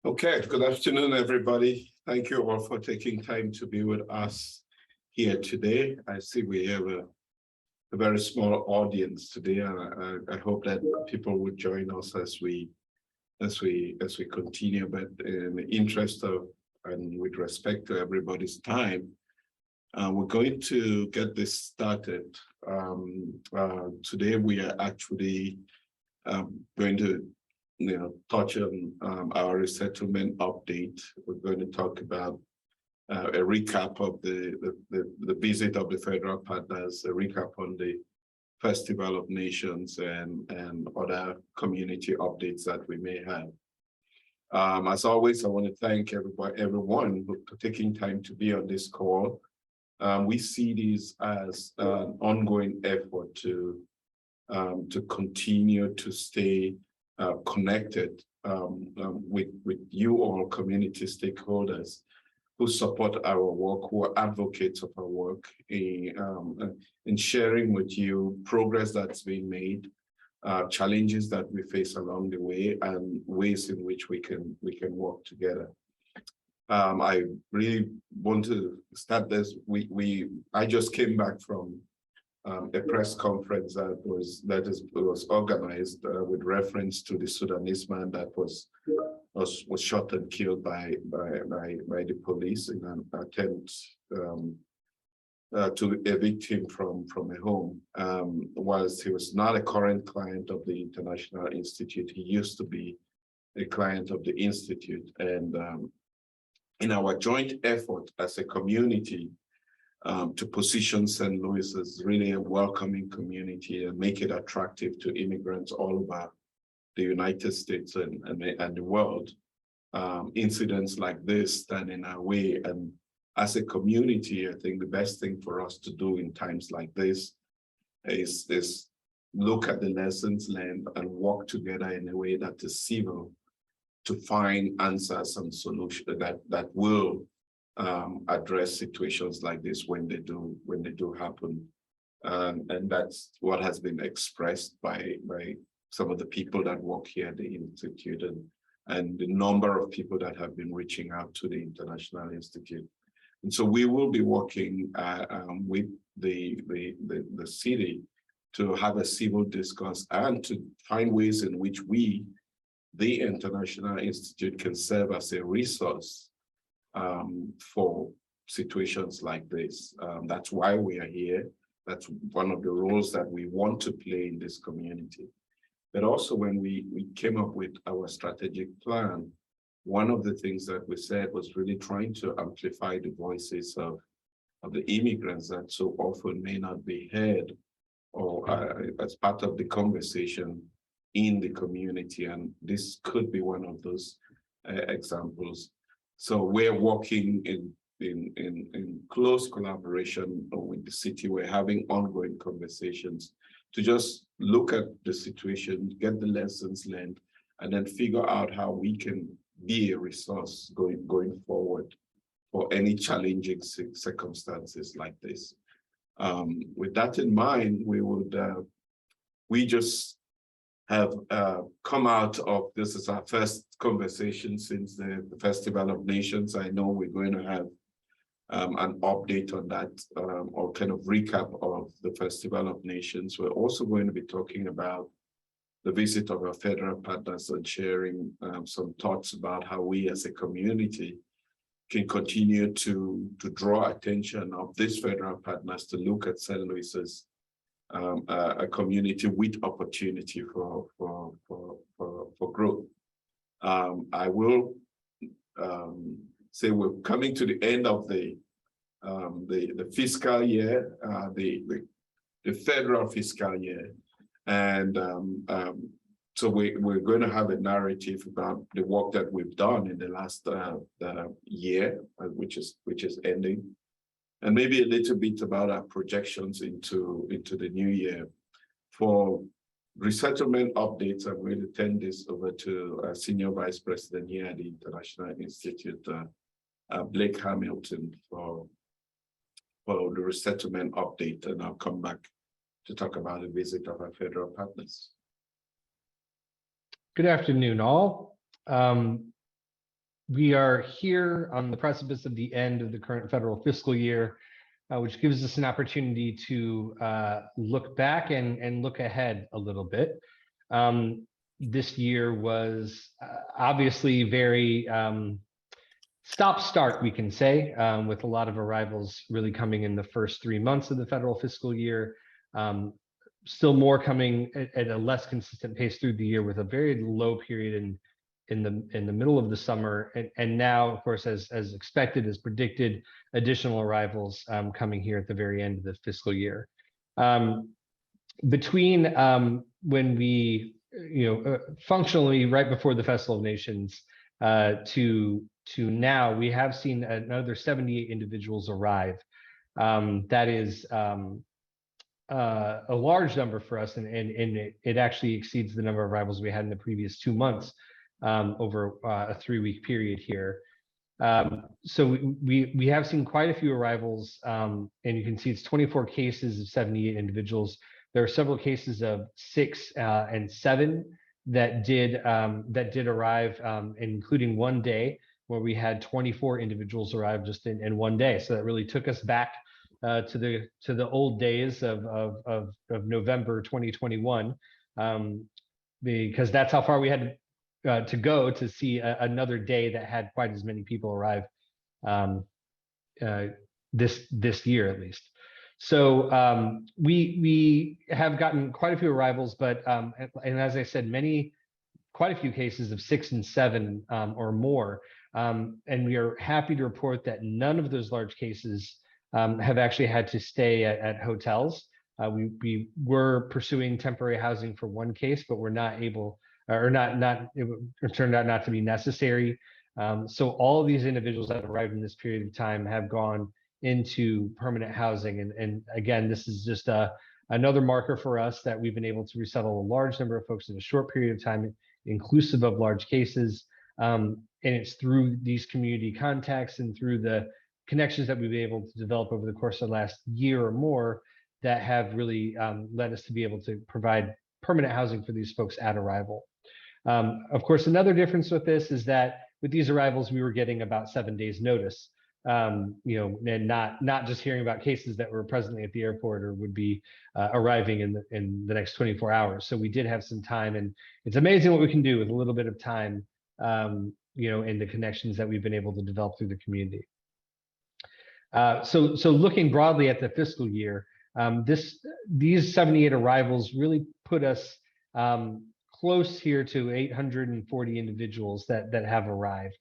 Okay, good afternoon, everybody. Thank you all for taking time to be with us here today. I see we have a very small audience today, and I hope that people would join us as we continue. But in the interest of and with respect to everybody's time, we're going to get this started. Today we are actually going to touch on our resettlement update. We're going to talk about a recap of the visit of the federal partners, a recap on the Festival of Nations and other community updates that we may have. As always, I want to thank everyone for taking time to be on this call. We see this as an ongoing effort to continue to stay connected with you all community stakeholders who support our work, who are advocates of our work, in sharing with you progress that's being made, challenges that we face along the way, and ways in which we can work together. I really want to start this. I just came back from a press conference that was organized with reference to the Sudanese man that was shot and killed by the police in an attempt to evict him from a home. Whilst he was not a current client of the International Institute, he used to be a client of the Institute. And in our joint effort as a community, to position St. Louis as really a welcoming community and make it attractive to immigrants all over the United States and the world. Incidents like this stand in our way. And as a community, I think the best thing for us to do in times like this is look at the lessons learned and work together in a way that is civil to find answers and solutions that will address situations like this when they do happen, and that's what has been expressed by some of the people that work here at the Institute and the number of people that have been reaching out to the International Institute. And so we will be working with the city to have a civil discourse and to find ways in which we, the International Institute, can serve as a resource for situations like this. That's why we are here. That's one of the roles that we want to play in this community. But also when we came up with our strategic plan, one of the things that we said was really trying to amplify the voices of the immigrants that so often may not be heard or as part of the conversation in the community. And this could be one of those examples. So we're working in close collaboration with the city. We're having ongoing conversations to just look at the situation, get the lessons learned, and then figure out how we can be a resource going forward for any challenging circumstances like this. With that in mind, we just have come out of, this is our first conversation since the Festival of Nations. I know we're going to have an update on that, or kind of recap of the Festival of Nations. We're also going to be talking about the visit of our federal partners and sharing some thoughts about how we as a community can continue to draw attention of these federal partners to look at St. Louis's a community with opportunity for growth. I will say we're coming to the end of the fiscal year, the federal fiscal year, and so we're going to have a narrative about the work that we've done in the last year, which is ending. And maybe a little bit about our projections into the new year. For resettlement updates, I'm going to turn this over to our Senior Vice President here at the International Institute, Blake Hamilton, for the resettlement update, and I'll come back to talk about the visit of our federal partners. Good afternoon, all. We are here on the precipice of the end of the current federal fiscal year, which gives us an opportunity to look back and look ahead a little bit. This year was obviously very stop-start, we can say, with a lot of arrivals really coming in the first 3 months of the federal fiscal year. Still more coming at a less consistent pace through the year, with a very low period in the middle of the summer, and now, of course, as expected, as predicted, additional arrivals coming here at the very end of the fiscal year. Between when we, functionally right before the Festival of Nations to now, we have seen another 78 individuals arrive. That is a large number for us, and it actually exceeds the number of arrivals we had in the previous 2 months over a 3-week period here. So we have seen quite a few arrivals, and you can see it's 24 cases of 78 individuals. There are several cases of 6 and 7 that did arrive, including one day where we had 24 individuals arrive just in one day. So that really took us back to the old days of November 2021, because that's how far we had to go to see another day that had quite as many people arrive this year, at least. So we have gotten quite a few arrivals, but and as I said, quite a few cases of 6 and 7 or more, and we are happy to report that none of those large cases have actually had to stay at hotels. We were pursuing temporary housing for one case, but we're not able, or it turned out not to be necessary. So all of these individuals that arrived in this period of time have gone into permanent housing. And again, this is just another marker for us that we've been able to resettle a large number of folks in a short period of time, inclusive of large cases. And it's through these community contacts and through the connections that we've been able to develop over the course of the last year or more that have really led us to be able to provide permanent housing for these folks at arrival. Of course, another difference with this is that with these arrivals, we were getting about 7 days notice, and not just hearing about cases that were presently at the airport or would be arriving in the next 24 hours. So we did have some time, and it's amazing what we can do with a little bit of time, and the connections that we've been able to develop through the community. So looking broadly at the fiscal year, these 78 arrivals really put us close here to 840 individuals that have arrived.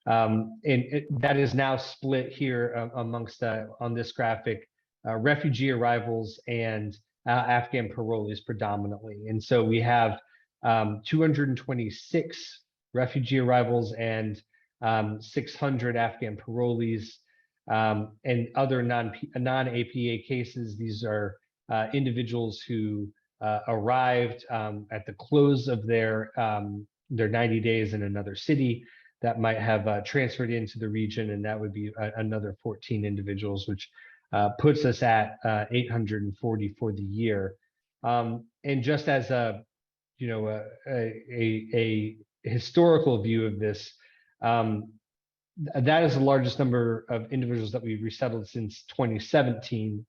That is now split here amongst, on this graphic, refugee arrivals and Afghan parolees predominantly. And so we have 226 refugee arrivals and 600 Afghan parolees, and other non-APA cases. These are individuals who arrived at the close of their 90 days in another city that might have transferred into the region, and that would be another 14 individuals, which puts us at 840 for the year. And just as a historical view of this, that is the largest number of individuals that we've resettled since 2017,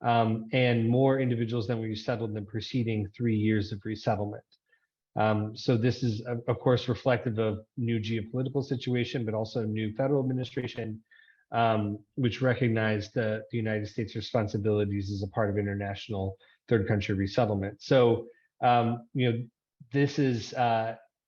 and more individuals than we resettled in the preceding 3 years of resettlement. So this is, of course, reflective of new geopolitical situation, but also new federal administration, which recognized the United States' responsibilities as a part of international third country resettlement. So, this is,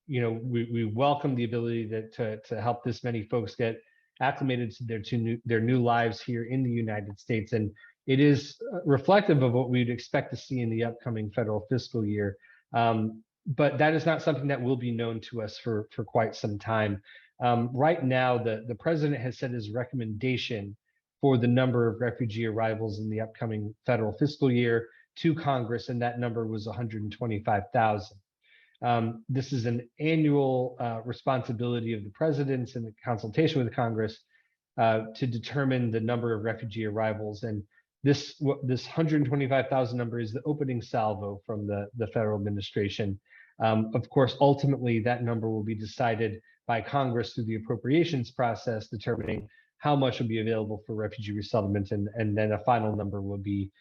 we welcome the ability to help this many folks get acclimated to their new lives here in the United States. And it is reflective of what we'd expect to see in the upcoming federal fiscal year. But that is not something that will be known to us for quite some time. Right now, the president has set his recommendation for the number of refugee arrivals in the upcoming federal fiscal year to Congress, and that number was 125,000. This is an annual responsibility of the presidents in the consultation with the Congress to determine the number of refugee arrivals. And this 125,000 number is the opening salvo from the federal administration. Of course, ultimately, that number will be decided by Congress through the appropriations process, determining how much will be available for refugee resettlement, and then a final number will be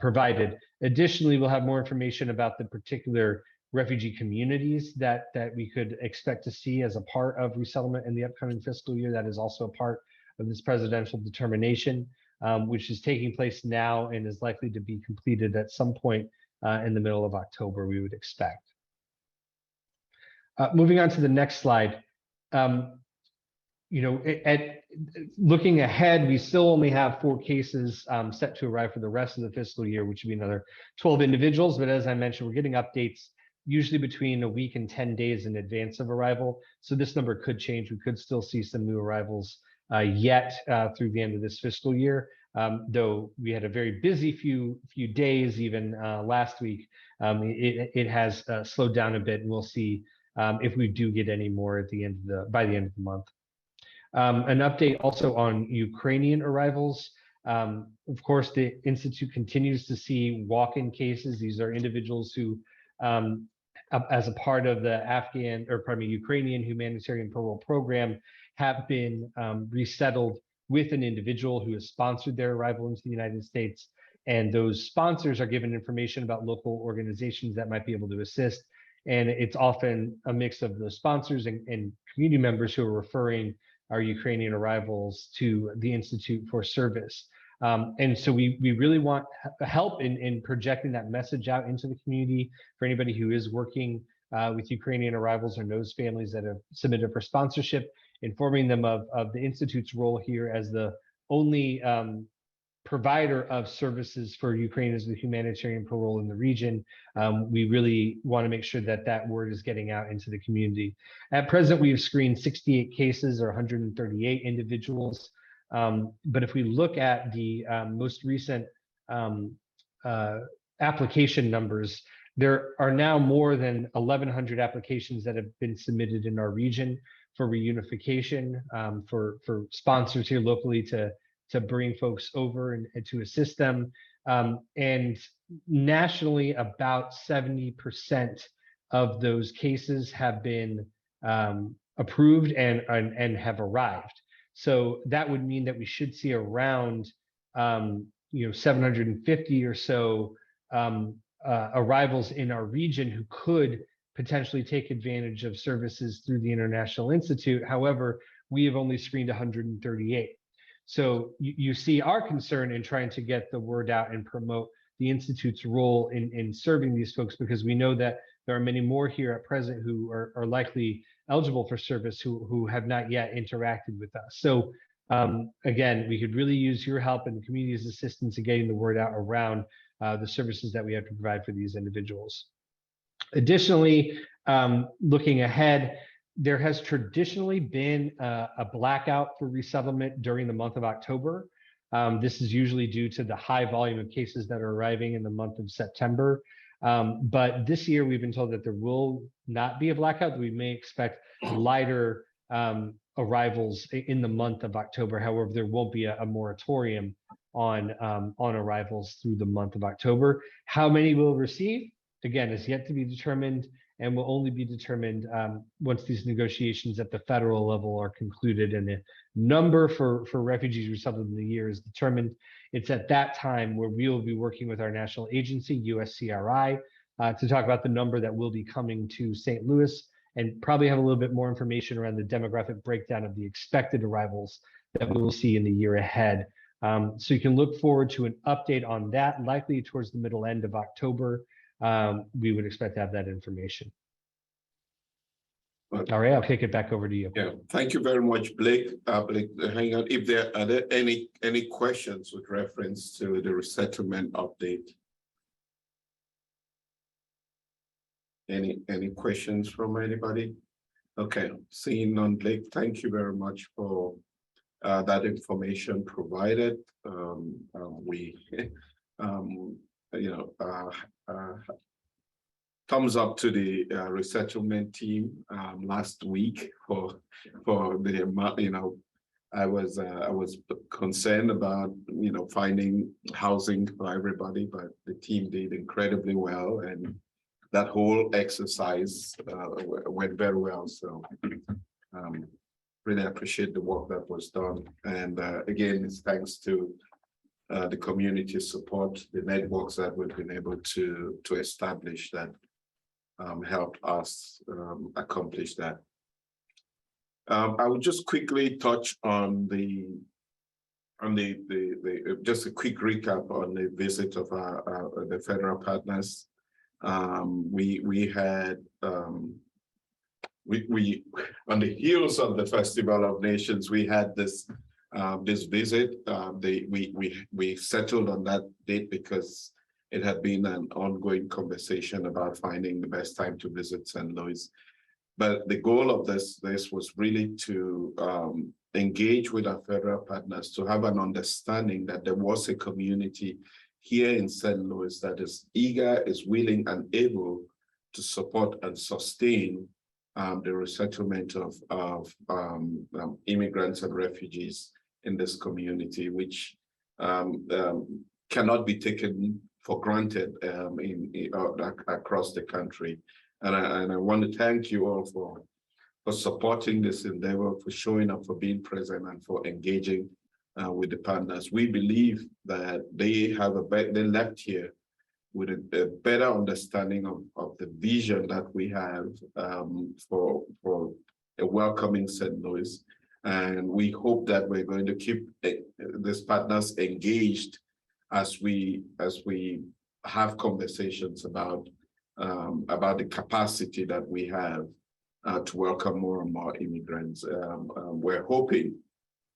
provided. Additionally, we'll have more information about the particular refugee communities that we could expect to see as a part of resettlement in the upcoming fiscal year. That is also a part of this presidential determination, which is taking place now and is likely to be completed at some point in the middle of October, we would expect. Moving on to the next slide. Looking ahead, we still only have 4 cases set to arrive for the rest of the fiscal year, which would be another 12 individuals. But as I mentioned, we're getting updates usually between a week and 10 days in advance of arrival. So this number could change. We could still see some new arrivals yet through the end of this fiscal year. Though we had a very busy few days, even last week, it has slowed down a bit, and we'll see if we do get any more at the end of by the end of the month. An update also on Ukrainian arrivals. Of course, the Institute continues to see walk-in cases. These are individuals who, as a part of the Ukrainian humanitarian parole program, have been resettled with an individual who has sponsored their arrival into the United States. And those sponsors are given information about local organizations that might be able to assist. And it's often a mix of the sponsors and community members who are referring our Ukrainian arrivals to the Institute for service. And so we really want help in projecting that message out into the community for anybody who is working with Ukrainian arrivals or knows families that have submitted for sponsorship, informing them of the Institute's role here as the only provider of services for Ukrainians with humanitarian parole in the region. We really want to make sure that that word is getting out into the community. At present, we have screened 68 cases or 138 individuals. But if we look at the most recent application numbers, there are now more than 1,100 applications that have been submitted in our region for reunification, for sponsors here locally to bring folks over and to assist them. And nationally, about 70% of those cases have been approved and have arrived. So that would mean that we should see around 750 or so arrivals in our region who could potentially take advantage of services through the International Institute. However, we have only screened 138. So you see our concern in trying to get the word out and promote the Institute's role in serving these folks, because we know that there are many more here at present who are likely eligible for service who have not yet interacted with us. So again, we could really use your help and the community's assistance in getting the word out around the services that we have to provide for these individuals. Additionally, looking ahead, there has traditionally been a blackout for resettlement during the month of October. This is usually due to the high volume of cases that are arriving in the month of September. But this year, we've been told that there will not be a blackout. We may expect lighter arrivals in the month of October. However, there won't be a moratorium on arrivals through the month of October. How many we'll receive, again, is yet to be determined, and will only be determined once these negotiations at the federal level are concluded and the number for refugees resettled in the year is determined. It's at that time where we will be working with our national agency, USCRI, to talk about the number that will be coming to St. Louis, and probably have a little bit more information around the demographic breakdown of the expected arrivals that we will see in the year ahead. So you can look forward to an update on that, likely towards the middle end of October. We would expect to have that information. All right, I'll kick it back over to you. Yeah, thank you very much, Blake. Blake, hang on. If there are any questions with reference to the resettlement update? Any questions from anybody? Okay, seeing none, Blake, thank you very much for that information provided. Thumbs up to the resettlement team last week for the amount. I was concerned about finding housing for everybody, but the team did incredibly well, and that whole exercise went very well. So Really appreciate the work that was done. And again, it's thanks to the community support, the networks that we've been able to establish that helped us accomplish that. I will just quickly touch on just a quick recap on the visit of the federal partners. We had we on the heels of the Festival of Nations, we had this visit. We settled on that date because it had been an ongoing conversation about finding the best time to visit St. Louis. But the goal of this was really to engage with our federal partners, to have an understanding that there was a community here in St. Louis that is eager, is willing, and able to support and sustain the resettlement of immigrants and refugees in this community, which cannot be taken for granted across the country. And I want to thank you all for supporting this endeavor, for showing up, for being present, and for engaging with the partners. We believe that they left here with a better understanding of the vision that we have for a welcoming St. Louis. And we hope that we're going to keep these partners engaged as we have conversations about the capacity that we have to welcome more and more immigrants. We're hoping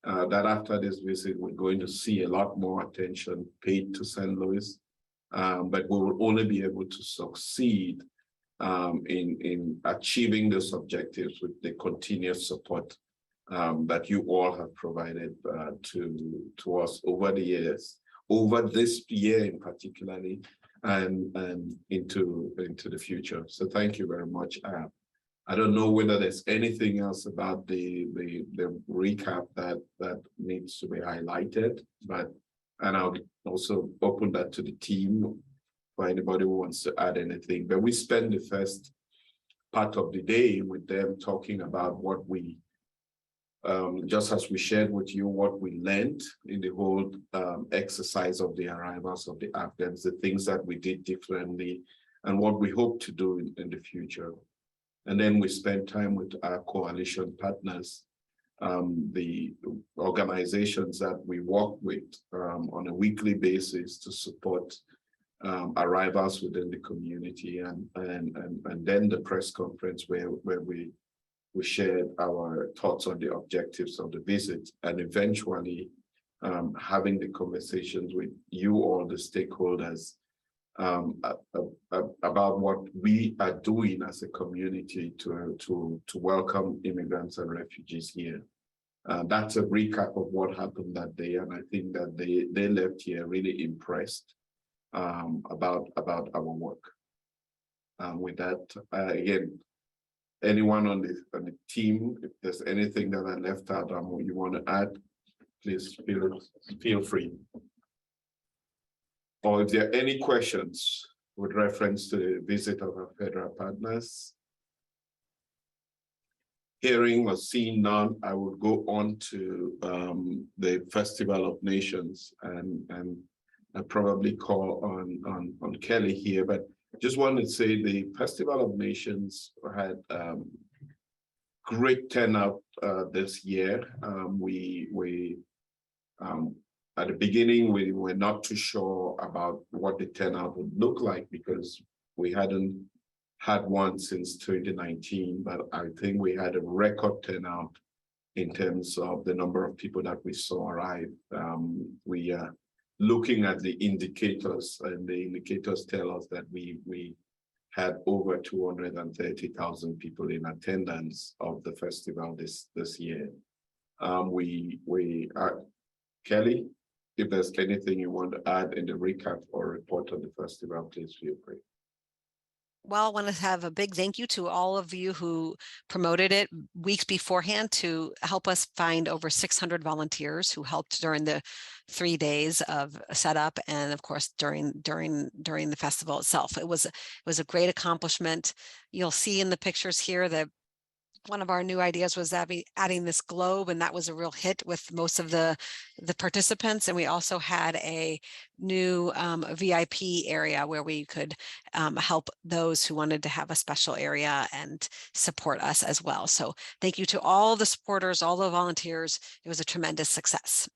that after this visit, we're going to see a lot more attention paid to St. Louis, but we will only be able to succeed in achieving those objectives with the continuous support that you all have provided to us over the years, over this year in particularly, and into the future. So thank you very much. I don't know whether there's anything else about the recap that needs to be highlighted, and I'll also open that to the team for anybody who wants to add anything. But we spend the first part of the day with them talking about what we, just as we shared with you, what we learned in the whole exercise of the arrivals of the Afghans, the things that we did differently, and what we hope to do in the future. And then we spend time with our coalition partners, the organizations that we work with on a weekly basis to support arrivals within the community, and then the press conference where we shared our thoughts on the objectives of the visit, and eventually having the conversations with you all, the stakeholders, about what we are doing as a community to welcome immigrants and refugees here. That's a recap of what happened that day, and I think that they left here really impressed about our work. With that, again, anyone on the team, if there's anything that I left out you want to add, please feel free. Or if there are any questions with reference to the visit of our federal partners. Hearing or seeing none, I will go on to the Festival of Nations, and I probably call on Kelly here, but just wanted to say the Festival of Nations had great turnout this year. At the beginning, we were not too sure about what the turnout would look like because we hadn't had one since 2019, but I think we had a record turnout in terms of the number of people that we saw arrive. We are looking at the indicators, and the indicators tell us that we had over 230,000 people in attendance of the festival this year. Kelly, if there's anything you want to add in the recap or report on the festival, please feel free. Well, I want to have a big thank you to all of you who promoted it weeks beforehand to help us find over 600 volunteers who helped during the 3 days of setup, and of course during the festival itself. It was a great accomplishment. You'll see in the pictures here that one of our new ideas was adding this globe, and that was a real hit with most of the participants. And we also had a new VIP area where we could help those who wanted to have a special area and support us as well. So thank you to all the supporters, all the volunteers. It was a tremendous success.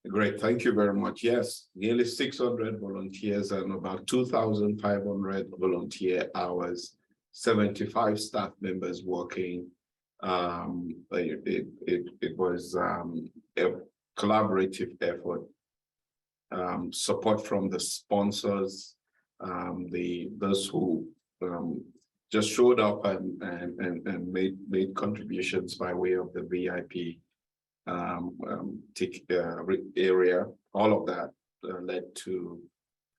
Great, thank you very much. Yes, nearly 600 volunteers and about 2,500 volunteer hours, 75 staff members working. It was a collaborative effort. Support from the sponsors, those who just showed up and made contributions by way of the VIP area. All of that led to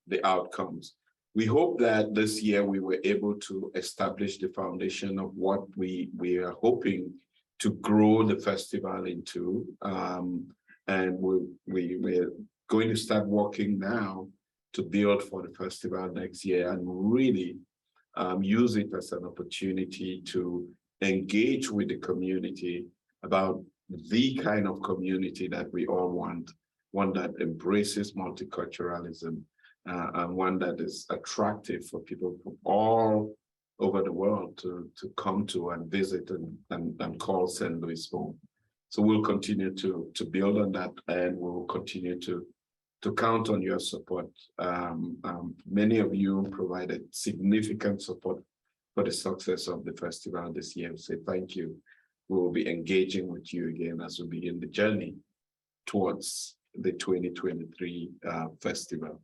the outcomes. We hope that this year we were able to establish the foundation of what we are hoping to grow the festival into. And we're going to start working now to build for the festival next year and really use it as an opportunity to engage with the community about the kind of community that we all want, one that embraces multiculturalism, and one that is attractive for people from all over the world to come to and visit and call St. Louis home. So we'll continue to build on that, and we'll continue to count on your support. Many of you provided significant support for the success of the festival this year. So thank you. We will be engaging with you again as we begin the journey towards the 2023 festival.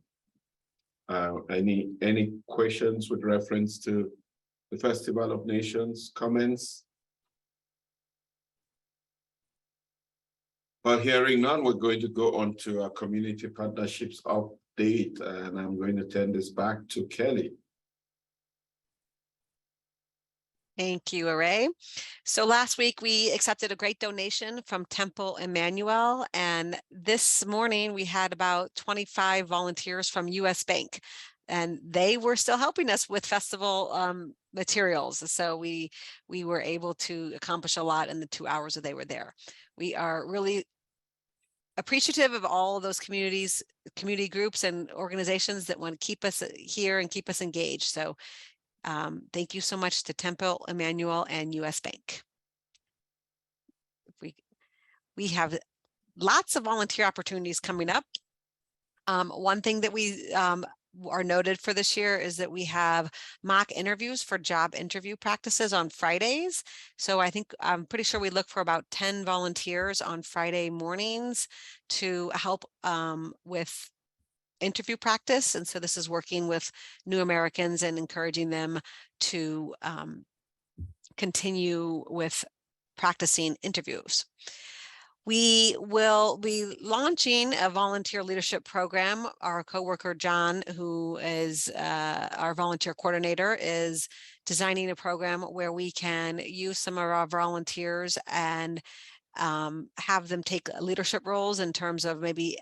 Any questions with reference to the Festival of Nations? Comments? Well, hearing none, we're going to go on to our community partnerships update, and I'm going to turn this back to Kelly. Thank you, Array. So last week we accepted a great donation from Temple Emmanuel, and this morning we had about 25 volunteers from US Bank, and they were still helping us with festival materials. So we were able to accomplish a lot in the 2 hours that they were there. We are really appreciative of all of those community groups and organizations that want to keep us here and keep us engaged. So thank you so much to Temple Emmanuel and US Bank. We have lots of volunteer opportunities coming up. One thing that we are noted for this year is that we have mock interviews for job interview practices on Fridays. So I'm pretty sure we look for about 10 volunteers on Friday mornings to help with interview practice. And so this is working with new Americans and encouraging them to continue with practicing interviews. We will be launching a volunteer leadership program. Our coworker, John, who is our volunteer coordinator, is designing a program where we can use some of our volunteers and have them take leadership roles in terms of maybe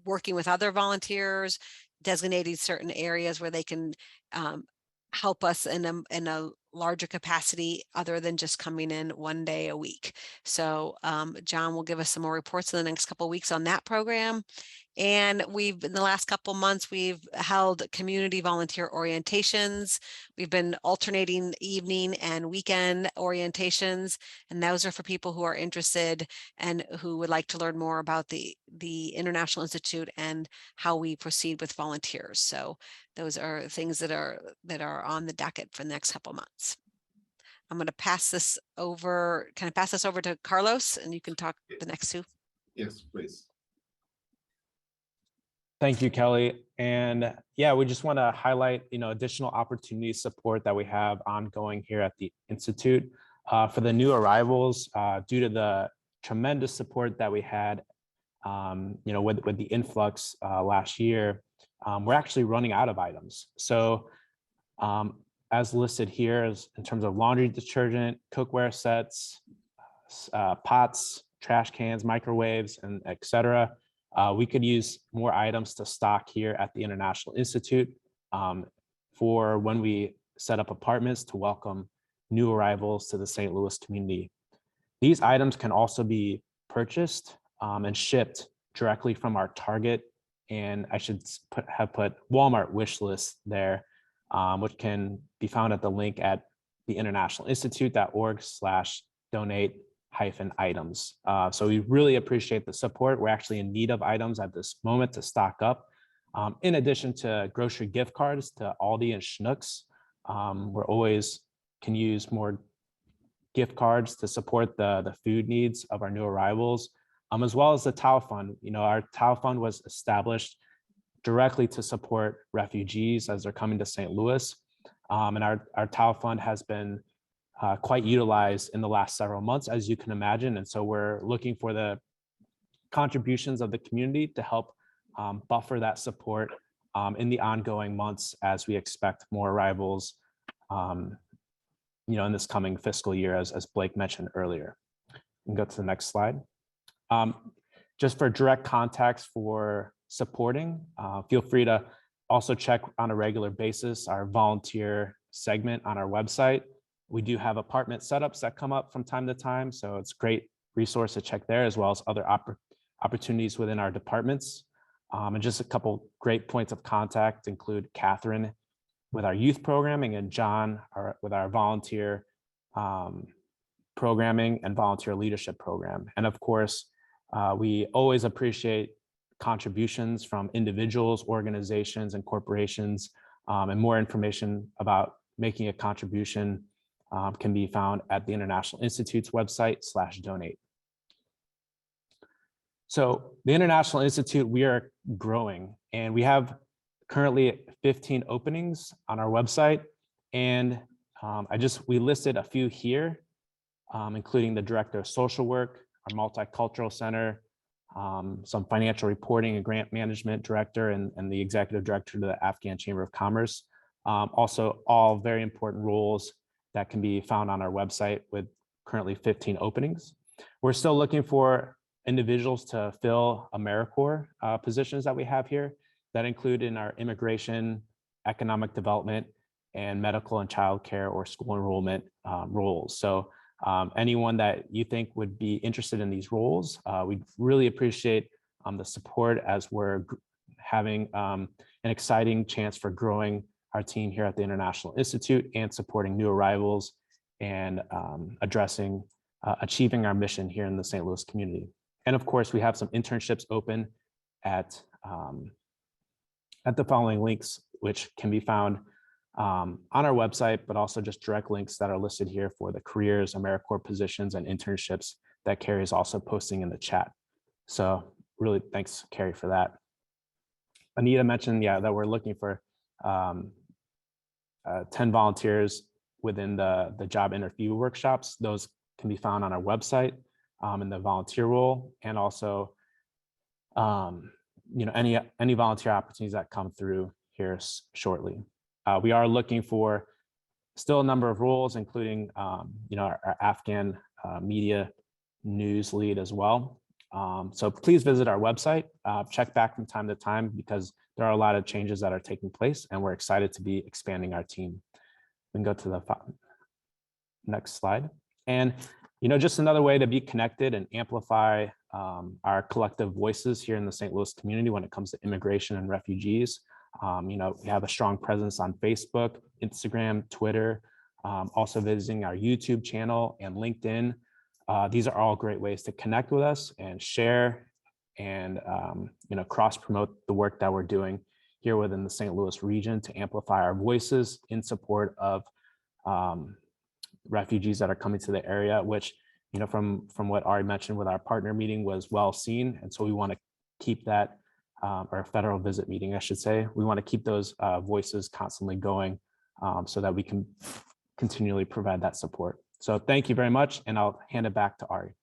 working with other volunteers, designating certain areas where they can help us in a larger capacity other than just coming in one day a week. So John will give us some more reports in the next couple of weeks on that program. And in the last couple of months, we've held community volunteer orientations. We've been alternating evening and weekend orientations, and those are for people who are interested and who would like to learn more about the International Institute and how we proceed with volunteers. So those are things that are on the docket for the next couple of months. I'm going to pass this over to Carlos, and you can talk the next two. Yes, please. Thank you, Kelly. And yeah, we just want to highlight, additional opportunity support that we have ongoing here at the Institute for the new arrivals. Due to the tremendous support that we had, with the influx last year, we're actually running out of items. So as listed here, in terms of laundry detergent, cookware sets, pots, trash cans, microwaves, and etc. We could use more items to stock here at the International Institute for when we set up apartments to welcome new arrivals to the St. Louis community. These items can also be purchased and shipped directly from our Target, and I should have put Walmart wish list there, which can be found at the link at theinternationalinstitute.org/donate-items. So we really appreciate the support. We're actually in need of items at this moment to stock up. In addition to grocery gift cards to Aldi and Schnucks, we're always can use more gift cards to support the food needs of our new arrivals, as well as the TAO Fund. You know, our TAO Fund was established directly to support refugees as they're coming to St. Louis. And our TAO Fund has been quite utilized in the last several months, as you can imagine. And so we're looking for the contributions of the community to help buffer that support in the ongoing months as we expect more arrivals, in this coming fiscal year, as Blake mentioned earlier. We can go to the next slide. Just for direct contacts for supporting, feel free to also check on a regular basis our volunteer segment on our website. We do have apartment setups that come up from time to time, so it's a great resource to check there, as well as other opportunities within our departments. And just a couple great points of contact include Catherine with our youth programming and John with our volunteer programming and volunteer leadership program. And of course, we always appreciate contributions from individuals, organizations, and corporations, and more information about making a contribution can be found at the International Institute's website /donate. So the International Institute, we are growing, and we have currently 15 openings on our website. And we listed a few here, including the Director of Social Work, our Multicultural Center, some financial reporting and grant management director, and the executive director to the Afghan Chamber of Commerce. Also, all very important roles that can be found on our website with currently 15 openings. We're still looking for individuals to fill AmeriCorps positions that we have here that include in our immigration, economic development, and medical and childcare or school enrollment roles. So anyone that you think would be interested in these roles, we'd really appreciate the support as we're having an exciting chance for growing our team here at the International Institute and supporting new arrivals and achieving our mission here in the St. Louis community. And of course, we have some internships open at the following links, which can be found on our website, but also just direct links that are listed here for the careers, AmeriCorps positions, and internships that Carrie is also posting in the chat. So really thanks, Carrie, for that. Anita mentioned, that we're looking for 10 volunteers within the job interview workshops. Those can be found on our website in the volunteer role, and also any volunteer opportunities that come through here shortly. We are looking for still a number of roles, including our Afghan media news lead as well. So please visit our website, check back from time to time, because there are a lot of changes that are taking place, and we're excited to be expanding our team. We can go to the next slide. And just another way to be connected and amplify our collective voices here in the St. Louis community when it comes to immigration and refugees. We have a strong presence on Facebook, Instagram, Twitter, also visiting our YouTube channel and LinkedIn. These are all great ways to connect with us and share and cross-promote the work that we're doing here within the St. Louis region to amplify our voices in support of refugees that are coming to the area, which from what Ari mentioned with our partner meeting was well seen. And so we want to keep that, or federal visit meeting, I should say. We want to keep those voices constantly going so that we can continually provide that support. So thank you very much, and I'll hand it back to Ari.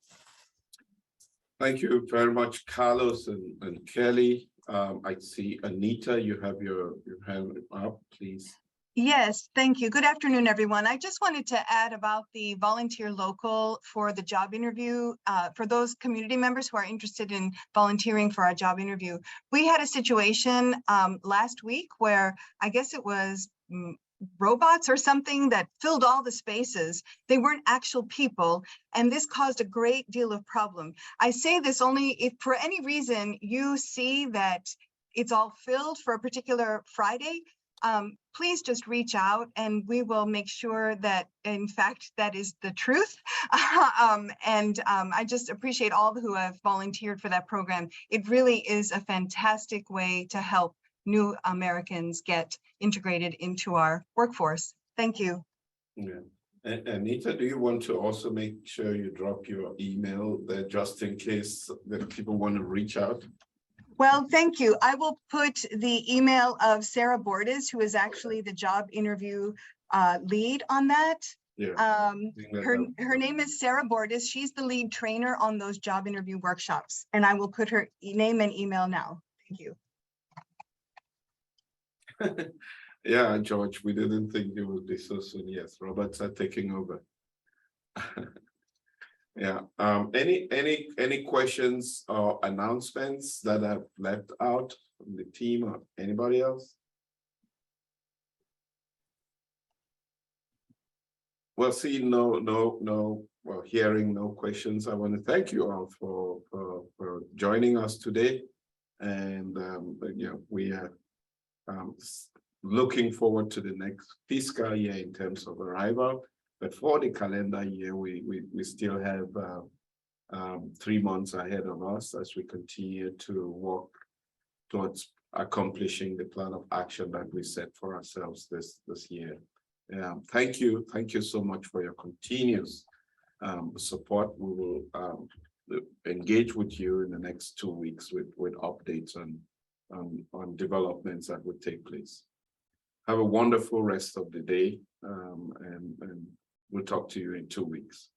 Thank you very much, Carlos and Kelly. I see Anita, you have your hand up, please. Yes, thank you. Good afternoon, everyone. I just wanted to add about the volunteer local for the job interview. For those community members who are interested in volunteering for our job interview, we had a situation last week where I guess it was robots or something that filled all the spaces. They weren't actual people, and this caused a great deal of problem. I say this only if for any reason you see that it's all filled for a particular Friday, please just reach out and we will make sure that in fact that is the truth. I just appreciate all who have volunteered for that program. It really is a fantastic way to help new Americans get integrated into our workforce. Thank you. Yeah. And Anita, do you want to also make sure you drop your email there just in case that people want to reach out? Well, thank you. I will put the email of Sarah Bordes, who is actually the job interview lead on that. Yeah. Her name is Sarah Bordes. She's the lead trainer on those job interview workshops. And I will put her name and email now. Thank you. Yeah, George, we didn't think it would be so soon. Yes, robots are taking over. Yeah. Any questions or announcements that I've left out from the team or anybody else? Well, seeing well, hearing no questions, I want to thank you all for joining us today. And we are looking forward to the next fiscal year in terms of arrival. But for the calendar year, we still have 3 months ahead of us as we continue to work towards accomplishing the plan of action that we set for ourselves this year. Thank you so much for your continuous support. We will engage with you in the next 2 weeks with updates on developments that would take place. Have a wonderful rest of the day, and we'll talk to you in 2 weeks.